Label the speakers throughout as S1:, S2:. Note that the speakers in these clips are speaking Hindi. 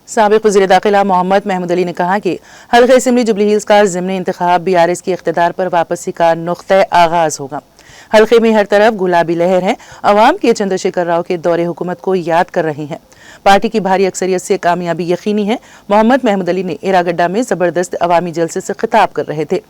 S1: साबिक वज़ीर दाखिला मोहम्मद महमूद अली ने कहा कि हल्का असम्बली जुबली हिल्स का ज़िमनी इंतखाब BRS की इख्तिदार पर वापसी का नुक्ता आगाज होगा। हल्के में हर तरफ गुलाबी लहर है। अवाम के चंद्रशेखर राव के दौरे हुकूमत को याद कर रही हैं। पार्टी की भारी अक्सरियत से कामयाबी यकीनी है। मोहम्मद महमूद अली ने एरागड्डा में जबरदस्त अवामी जलसे से खिताब कर रहे थे।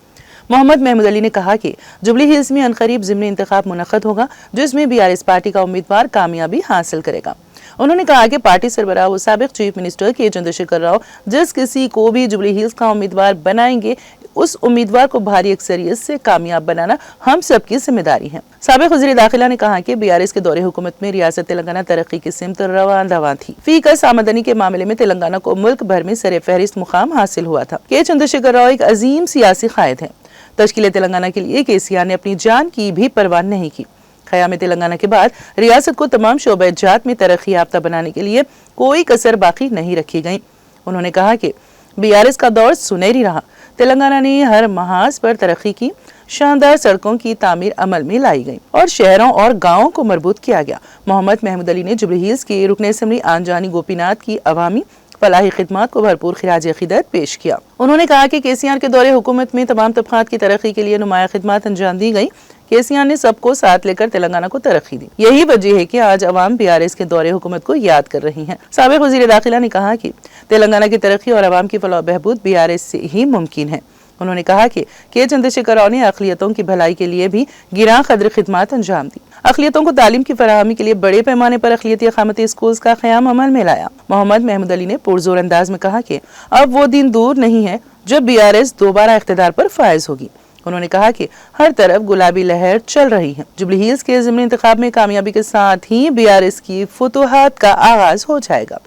S1: मोहम्मद महमूद अली ने कहा कि जुबली हिल्स में अनकरीब ज़िमनी इंतखाब मुनक़द होगा, जिसमें BRS पार्टी का उम्मीदवार कामयाबी हासिल करेगा। उन्होंने कहा कि पार्टी सरबराह व साबिक चीफ मिनिस्टर के चंद्रशेखर राव जिस किसी को भी जुबली हिल्स का उम्मीदवार बनाएंगे, उस उम्मीदवार को भारी अक्सरियत से कामयाब बनाना हम सबकी जिम्मेदारी है। साबिक वज़ीर दाखिला ने कहा कि BRS के दौरे हुकूमत में रियासत तेलंगाना तरक्की की सिमत रवां थी। फीकस आमदनी के मामले में तेलंगाना को मुल्क भर में सरे फहरिस्त मुकाम हासिल हुआ था। के चंद्रशेखर राव एक अजीम सियासी कायद है। तश्कील तेलंगाना के लिए KCR ने अपनी जान की भी परवाह नहीं की। क़याम तेलंगाना के बाद रियासत को तमाम शोबे जात में तरक्की याफ्ता बनाने के लिए कोई कसर बाकी नहीं रखी गई। उन्होंने कहा कि BRS का दौर सुनहरी रहा। तेलंगाना ने हर महाज पर तरक्की की। शानदार सड़कों की तामीर अमल में लाई गई और शहरों और गाँवों को मजबूत किया गया। मोहम्मद महमूद अली ने जुबली हिल्स के रुकन असम्बली आनजानी गोपीनाथ की अवामी फलाही खिदमत को भरपूर खिराज अकीदत पेश किया। उन्होंने कहा कि KCR के दौरे हुकूमत में तमाम तबक़ात की तरक्की के लिए नुमाया खिदमत अंजाम दी गई। KCR ने सबको साथ लेकर तेलंगाना को तरक्की दी। यही वजह है कि आज अवाम BRS के दौरे हुकूमत को याद कर रही हैं। साबिक वज़ीर दाखिला ने कहा कि तेलंगाना की तरक्की और अवाम की फलाह बहबूद BRS से ही मुमकिन है। उन्होंने कहा कि के चंद्रशेखर राव ने अक़लियतों की भलाई के लिए भी गिरां कदर खिदमत अंजाम दी। अक़लियतों को तालीम की फराहमी के लिए बड़े पैमाने पर अक़लियती अक़ामती स्कूल्स का क़याम अमल में लाया। मोहम्मद महमूद अली ने पुरजोर अंदाज में कहा कि अब वो दिन दूर नहीं है जब BRS दोबारा इख्तिदार पर फायज होगी। उन्होंने कहा कि हर तरफ गुलाबी लहर चल रही है। जुबली हिल्स के ज़िमनी इंतखाब में कामयाबी के साथ ही BRS की फुतूहात का आगाज हो जाएगा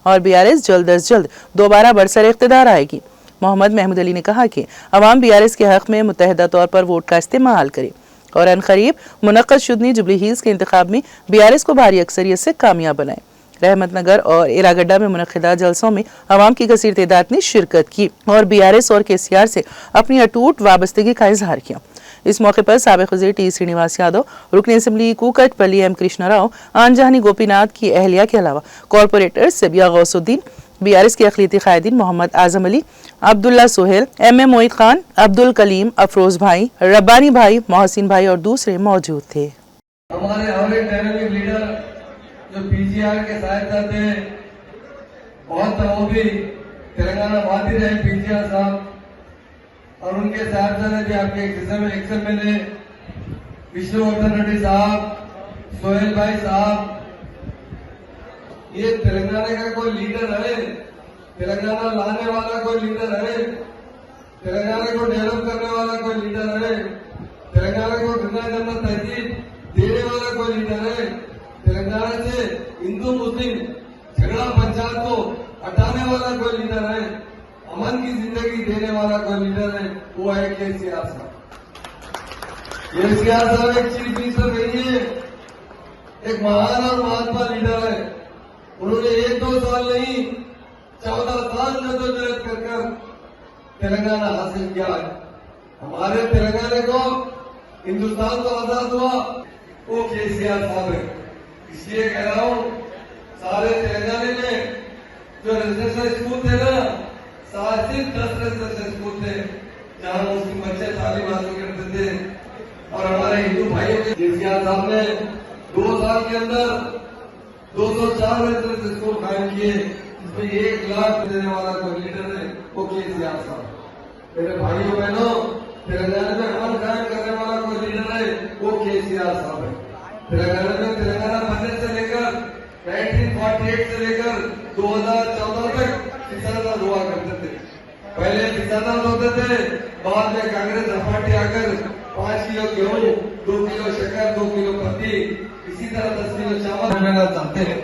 S1: और BRS जल्द अज जल्द दोबारा बरसर इख्तिदार आएगी। मोहम्मद महमूद अली ने कहा कि अवाम BRS के हक़ में मुत्तहदा तौर पर वोट का इस्तेमाल करे और अनकरीब मुनक़्क़द शुदनी जुबली हिल्स के इंतखाब में BRS को भारी अक्सरियत से कामयाब बनाए। रहमतनगर और एरागड्डा में मुनक़्क़िदा जलसों में अवाम की कसीर तादाद ने शिरकत की और BRS और KCR से अपनी अटूट वाबस्तगी का इजहार किया। इस मौके पर साबिक वज़ीर T श्रीनिवास यादव, रुकन असम्बली कूकटपल्ली M कृष्णा राव, आनजानी गोपीनाथ की अहलिया के अलावा कॉरपोरेटर सबिया गौसुद्दीन, BRS के अक़लियती क़ायदीन मोहम्मद आज़म अली, अब्दुल्ला सोहेल, MM मोईद खान, अब्दुल कलीम, अफरोज भाई, रब्बानी भाई, मोहसिन भाई और दूसरे मौजूद थे।
S2: हमारे और एक डायनामिक लीडर जो PGR के सहायता थे, बहुत वो भी तेलंगाना बाती रहे PGR साहब, और उनके साहब भी आपके XMLA विष्णुवर्धन रेड्डी साहब, सोहेल भाई साहब, ये तेलंगाना का कोई लीडर है, तेलंगाना लाने वाला कोई लीडर है, तेलंगाना को डेवलप करने वाला कोई लीडर है, तेलंगाना को गंगा जमुना तहजीब देने वाला कोई लीडर है, तेलंगाना से हिंदू मुस्लिम झगड़ा पंचायत को हटाने वाला कोई लीडर है, अमन की जिंदगी देने वाला कोई लीडर है, वो है KCR साहब। KCR साहब एक चीफ मिनिस्टर नहीं है, एक महान और महात्मा लीडर है। उन्होंने 1-2 साल नहीं 14 साल जद्दोजहद कर तेलंगाना हासिल किया है। हमारे तेलंगाना को हिंदुस्तान को आजाद हुआ वो KCR साहब है। इसलिए कह रहा हूं, सारे तेलंगाना में जो रेजिडेंशियल स्कूल थे ना, सिर्फ 10 रेजिडेंशियल स्कूल थे जहां मुस्लिम बच्चे तालीम हासिल करते थे, और हमारे हिंदू भाइयों के KCR साहब ने 2 साल के अंदर 204 रेजिडेंशियल स्कूल कायम किए, इसमें 1 लाख देने वाला कोई लीडर है वो KCR साहब। मेरे भाइयों बहनों, तेलंगाना में अमन कायम करने वाला कोई लीडर है वो KCR साहब है। तेलंगाना में तेलंगाना बनने से लेकर 1948 से लेकर 2014 तक किसान हुआ करते थे। पहले किसान होते थे, बाद में कांग्रेस पार्टी आकर 5 किलो गेहूं, 2 किलो शक्कर, 2 किलो पत्ती, इसी तरह 10 किलो चावल मिलना चाहते हैं।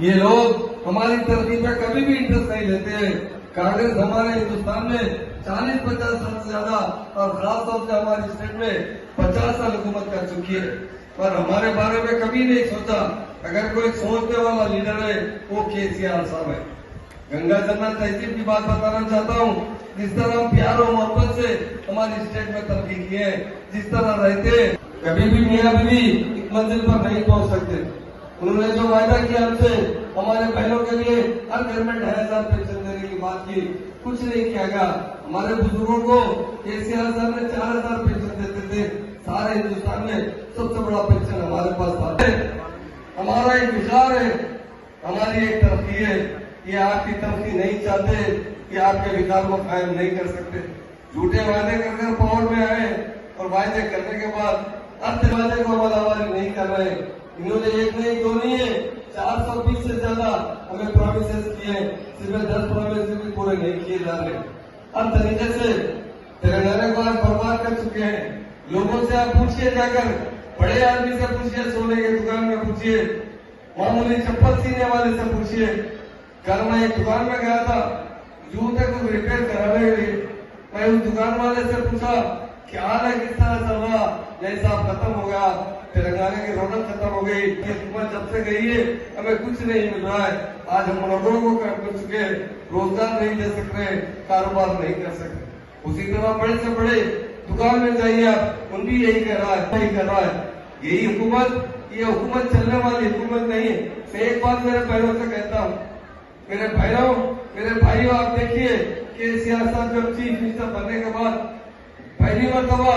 S2: ये लोग हमारी तरक्की में कभी भी इंटरेस्ट नहीं लेते हैं। कांग्रेस हमारे हिंदुस्तान में 40-50 साल से ज्यादा, और खास तौर से हमारी स्टेट में 50 साल हुकूमत कर चुकी है, पर हमारे बारे में कभी नहीं सोचा। अगर कोई सोचने वाला लीडर है वो KCR साहब है। गंगा जमुना तहजीब की बात बताना चाहता हूँ। जिस तरह हम प्यार और मोहब्बत से हमारी स्टेट में तरक्की किए, जिस तरह रहते, कभी भी मियां बीवी एक मंजिल पर नहीं पहुंच सकते। उन्होंने जो वायदा किया हमसे हमारे बहनों के लिए हर घर में 2,500 पेंशन देने की बात की, कुछ नहीं किया गया। हमारे बुजुर्गों को केसीआर साहब ने 4,000 पेंशन देते थे, सारे हिंदुस्तान में सबसे बड़ा पेंशन हमारे पास था। हमारा एक विचार है, हमारी एक तरक्की है, ये आपकी तरक्की नहीं चाहते, कि आपके विचार को कायम नहीं कर सकते। झूठे वादे कर पावर में आए और वादे करने के बाद अर्थ वादे को अमल नहीं कर रहे। इन्होंने एक नहीं दो नहीं है, 420 से ज्यादा हमें प्रोमिसेस किए, सिर्फ 10 प्रोमिस भी पूरे नहीं किए जा रहे। हर तरीके से तेलंगाना को आज बर्बाद कर चुके हैं। लोगों से आप पूछिए, जाकर बड़े आदमी से पूछिए, सोने की दुकान में पूछिए, मामूली चप्पल सीने वाले से पूछिए। कल मैं एक दुकान में गया था जूते को रिपेयर कराने के लिए। मैं उस दुकान वाले से पूछा क्या हाल है, किस तरह चल रहा? यही साहब खत्म हो गया, तेलंगाना की रौनक खत्म हो गई, ये हुकूमत जब से गई है हमें कुछ नहीं मिल रहा है। आज हम मनोरों को कर चुके, रोजगार नहीं दे सक रहे, कारोबार नहीं कर सकते। उसी तरह बड़े से बड़े दुकान में जाइए आप, उन भी यही कर रहा है, यही कर रहा है। यही हुकूमत, ये हुकूमत चलने वाली हुकूमत नहीं है। मैं एक बात मेरे बहनों से कहता हूँ, मेरे बहनों, मेरे भाइयों, आप देखिए केसीआर साहब जब चीफ मिनिस्टर बनने के बाद पहली मरतबा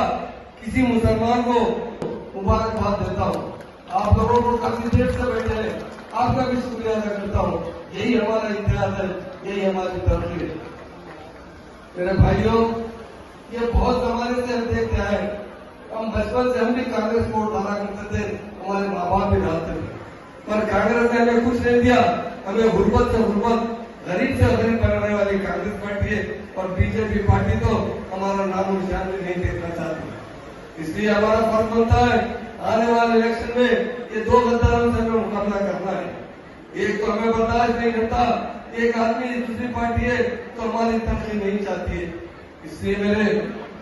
S2: किसी मुसलमान को मुबारकबाद देता हूँ। आप लोगों को काफी देर से बैठे हैं, आपका भी शुक्रिया अदा करता हूँ। यही हमारा इतिहास है, यही हमारी तरक्की है। मेरे भाइयों, ये बहुत जमाने से हम देखते आए। हम बचपन से हम भी कांग्रेस को वोट डाला करते थे, हमारे माँ बाप भी डालते थे, पर कांग्रेस ने हमें कुछ नहीं दिया। हमें गुर्बत से गुर्बत, गरीब से गरीब बनाने वाली कांग्रेस पार्टी है, और बीजेपी पार्टी तो हमारा नाम निशान भी नहीं देखना चाहती। इसलिए हमारा फर्ज बनता है आने वाले इलेक्शन में ये दो गद्दारों से हमें मुकाबला करना है। एक तो हमें बर्दाश्त नहीं करता, एक आदमी दूसरी पार्टी है तो हमारी तरक्की नहीं चाहती है। इसलिए मेरे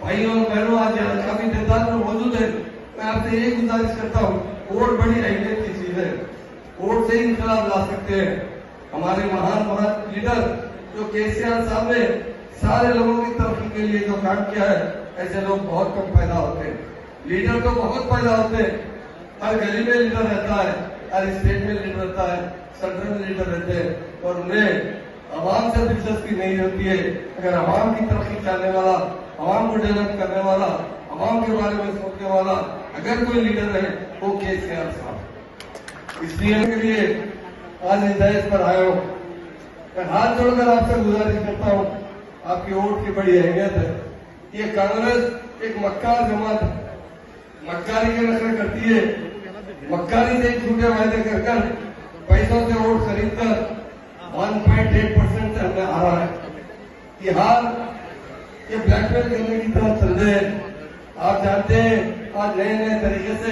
S2: भाइयों और बहनों, आज यहाँ काफी तादाद में मौजूद है, मैं आपसे यही गुजारिश करता हूँ, वोट बड़ी अहमियत की चीज है। वोट से ही इंकलाब ला सकते हैं। हमारे महान महान लीडर जो केसीआर साहब ने सारे लोगों की तरक्की के लिए जो काम किया है, ऐसे लोग बहुत कम पैदा होते हैं। लीडर तो बहुत पैदा होते हैं, हर गली में लीडर रहता है, हर स्टेट में लीडर रहता है, सेंट्रल में लीडर रहते हैं, और उन्हें आवाम से दिलचस्पी नहीं होती है। अगर आवाम की तरक्की चाहने वाला, आवाम को डेवलप करने वाला, आवाम के बारे में सोचने वाला अगर कोई लीडर है, वो केसीआर साहब। इसलिए के लिए आज इस दहज पर आया हूं। मैं हाथ जोड़कर आपसे गुजारिश करता हूं, आपकी वोट की बड़ी अहमियत है। ये कांग्रेस एक मक्कार जमात है, मक्कारी के नशे करती है। मक्कारी से झूठे वायदे कर पैसों से वोट खरीदकर 1.8% से हमने हारा है। ये हार, ये ब्लैकमेल करने की तरफ चल रहे हैं। आप जानते हैं आज नए नए तरीके से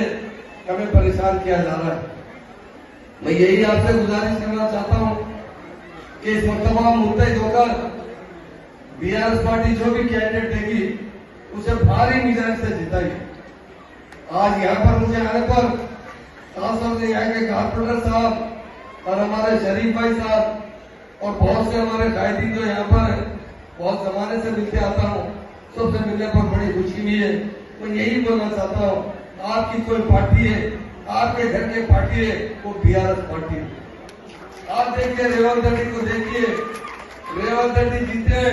S2: हमें परेशान किया जा रहा है। मैं यही आपसे गुजारिश करना चाहता हूं कि इस मरतबा मुद्दे होकर बीआरएस पार्टी जो भी कैंडिडेट देगी उसे भारी मेजॉरिटी से जिताई। आज यहाँ पर मुझे आने पर खासतौर से यहाँ के कारपोरेटर साहब और हमारे शरीफ भाई साहब और बहुत से हमारे कायदीन जो यहाँ पर बहुत जमाने से मिलते आता हूँ, सबसे मिलने पर बड़ी खुशी हुई है। मैं यही बोलना चाहता हूँ, आपकी कोई पार्टी है, आपके घर की पार्टी है, वो बीआरएस पार्टी है। आप देखिए रेवंत रेड्डी को देखिए, रेवंत रेड्डी जीते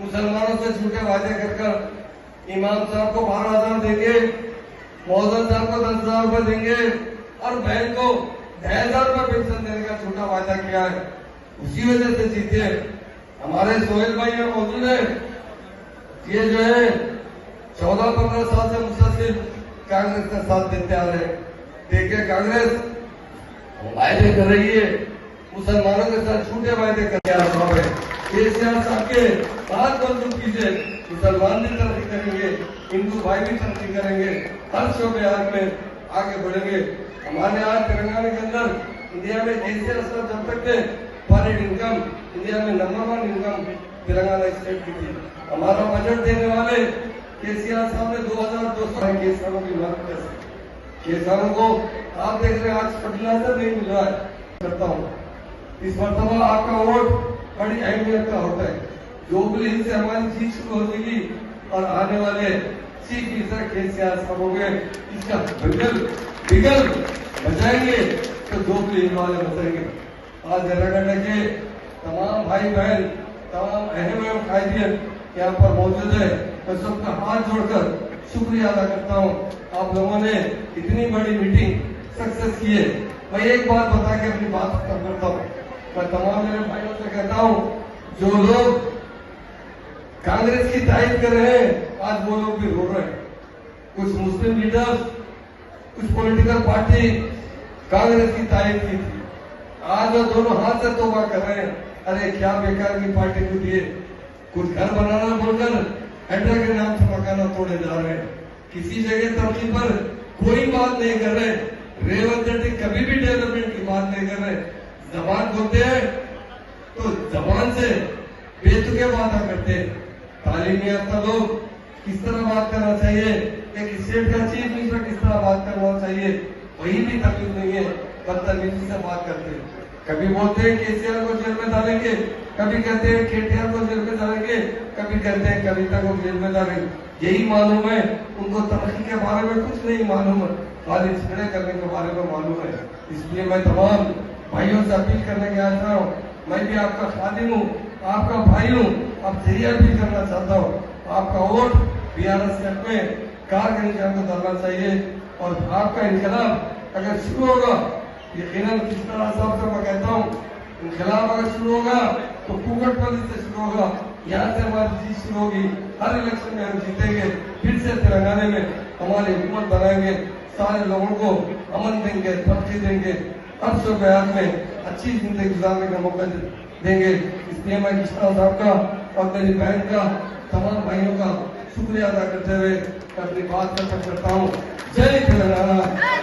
S2: मुसलमानों से झूठे वादे कर इमाम साहब को 12,000 देंगे, मौजूद साहब को 10,000 रुपए देंगे, और बहन को 2,000 रुपए पेंशन देने का झूठा वादा किया है। उसी वजह से जीते। हमारे सोहेल भाई यहाँ मौजूद है, ये जो है 14-15 साल से मुसलसिल कांग्रेस का साथ देते आ रहे। देखिए कांग्रेस वायदे कर रही है, मुसलमानों के साथ झूठे वायदे कर रही है। केसीआर साहब के बात मंजूर कीजिए, मुसलमान भी तरक्की करेंगे, हिंदू भाई भी तरक्की करेंगे, हर शोबे में आगे बढ़ेंगे। हमारे आज तेलंगाना के अंदर इंडिया में केसीआर साहब जब तक थे, पर इनकम इंडिया में नंबर 1 इनकम तेलंगाना स्टेट की थी। हमारा बजट देने वाले केसीआर साहब ने 2,200 किसानों की मदद कर। किसानों को आप देख रहे हैं आज फर्टिलाइजर नहीं मिल रहा है। करता हूँ इस मरतबा आपका वोट बड़ी अहमियत का होता है। जोबली से हमारी जीत शुरू हो जाएगी और आने वाले चीफ मिनिस्टर केसीआर साहब हो गए, इसका बिगल बजाएंगे तो जोबली वाले बचाएंगे। आज जरागढ़ के तमाम भाई बहन, तमाम अहम कायदियत यहाँ पर मौजूद है। मैं सबका हाथ जोड़कर शुक्रिया अदा करता हूँ। आप लोगों ने इतनी बड़ी मीटिंग सक्सेस की है। मैं एक बात बता के अपनी बात खत्म करता हूँ। मैं तमाम मेरे भाइयों से कहता हूँ, जो लोग कांग्रेस की तारीफ कर रहे हैं, आज वो लोग भी रो रहे हैं। कुछ मुस्लिम लीडर्स, कुछ पॉलिटिकल पार्टी कांग्रेस की तारीफ की थी, आज वो दोनों हाथ से तौबा कर रहे हैं। अरे क्या बेकार की पार्टी को दिए, कुछ घर बनाना बोलकर हेडर के नाम से मकाना तोड़े जा रहे हैं। किसी जगह तरक्की पर कोई बात नहीं कर रहे। रेवंत रेड्डी कभी भी डेवलपमेंट की बात नहीं कर रहे। जबान बोलते हैं तो जबान से बेतुके वादा करते हैं। तालीम याफ्ता लोग किस तरह बात करना चाहिए, एक स्टेट का चीफ मिनिस्टर किस तरह बात करना चाहिए, वही भी तकलीफ नहीं है, बदतमीजी से बात करते हैं। कभी बोलते हैं केसीआर को जेल में डालेंगे, कभी कहते हैं केटीआर को जेल में डालेंगे, कभी कहते हैं कविता को जेल में डालेंगे। यही मालूम है उनको तरक्की के बारे में कुछ नहीं मालूम है, खाली झगड़े करने के बारे में मालूम है। इसलिए मैं तमाम भाइयों से अपील करने के आ रहा हूँ। मैं भी आपका खादिम हूँ, आपका भाई हूँ, अब यही अपील करना चाहता हूँ। आपका वोट बीआरएस सेट में कारगंज को डालना चाहिए और आपका इनकलाब अगर शुरू होगा, यकीनन किस तरह साहब से मैं कहता हूँ, इनकलाब अगर शुरू होगा तो कुकटपल्ली से शुरू होगा, यहाँ से हमारी जीत शुरू होगी। हर इलेक्शन में हम जीतेंगे, फिर से तेलंगाना में हमारी हुकूमत बनाएंगे, सारे लोगों को अमन देंगे, तरक्की देंगे, अब सो बयान में अच्छी जिंदगी गुजारने का मौका देंगे। इसलिए मैं कृष्णा साहब का और मेरी बहन का, तमाम भाइयों का शुक्रिया अदा करते हुए अपनी बात खत्म करता हूँ। जय तेलंगाना।